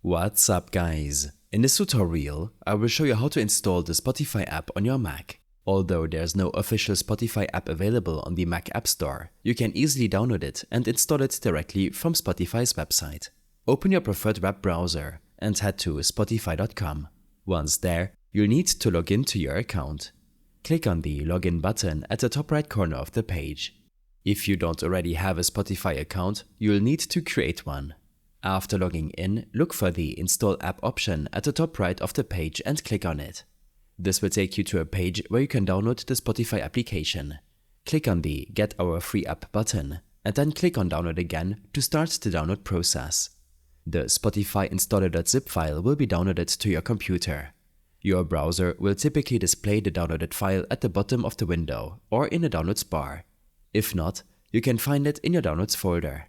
What's up guys? In this tutorial, I will show you how to install the Spotify app on your Mac. Although there's no official Spotify app available on the Mac App Store, you can easily download it and install it directly from Spotify's website. Open your preferred web browser and head to spotify.com. Once there, you'll need to log in to your account. Click on the Login button at the top right corner of the page. If you don't already have a Spotify account, you'll need to create one. After logging in, look for the Install App option at the top right of the page and click on it. This will take you to a page where you can download the Spotify application. Click on the Get Our Free App button and then click on Download again to start the download process. The Spotify installer.zip file will be downloaded to your computer. Your browser will typically display the downloaded file at the bottom of the window or in the Downloads bar. If not, you can find it in your Downloads folder.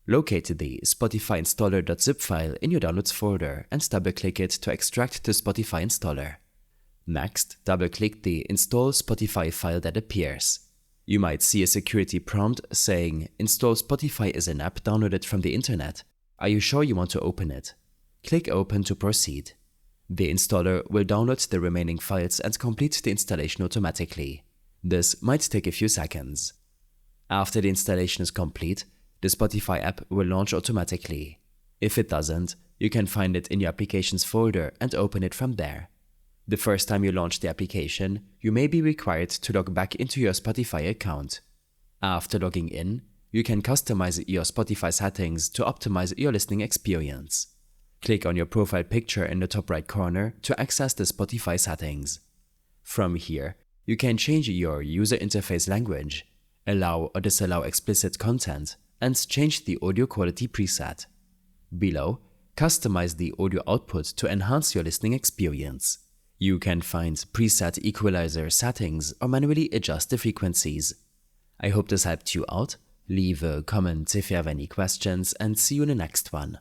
Locate the Spotify installer.zip file in your Downloads folder and double-click it to extract the Spotify installer. Next, double-click the Install Spotify file that appears. You might see a security prompt saying, "Install Spotify is an app downloaded from the internet. Are you sure you want to open it?" Click Open to proceed. The installer will download the remaining files and complete the installation automatically. This might take a few seconds. After the installation is complete, the Spotify app will launch automatically. If it doesn't, you can find it in your Applications folder and open it from there. The first time you launch the application, you may be required to log back into your Spotify account. After logging in, you can customize your Spotify settings to optimize your listening experience. Click on your profile picture in the top right corner to access the Spotify settings. From here, you can change your user interface language, allow or disallow explicit content, and change the audio quality preset. Below, customize the audio output to enhance your listening experience. You can find preset equalizer settings or manually adjust the frequencies. I hope this helped you out. Leave a comment if you have any questions and see you in the next one.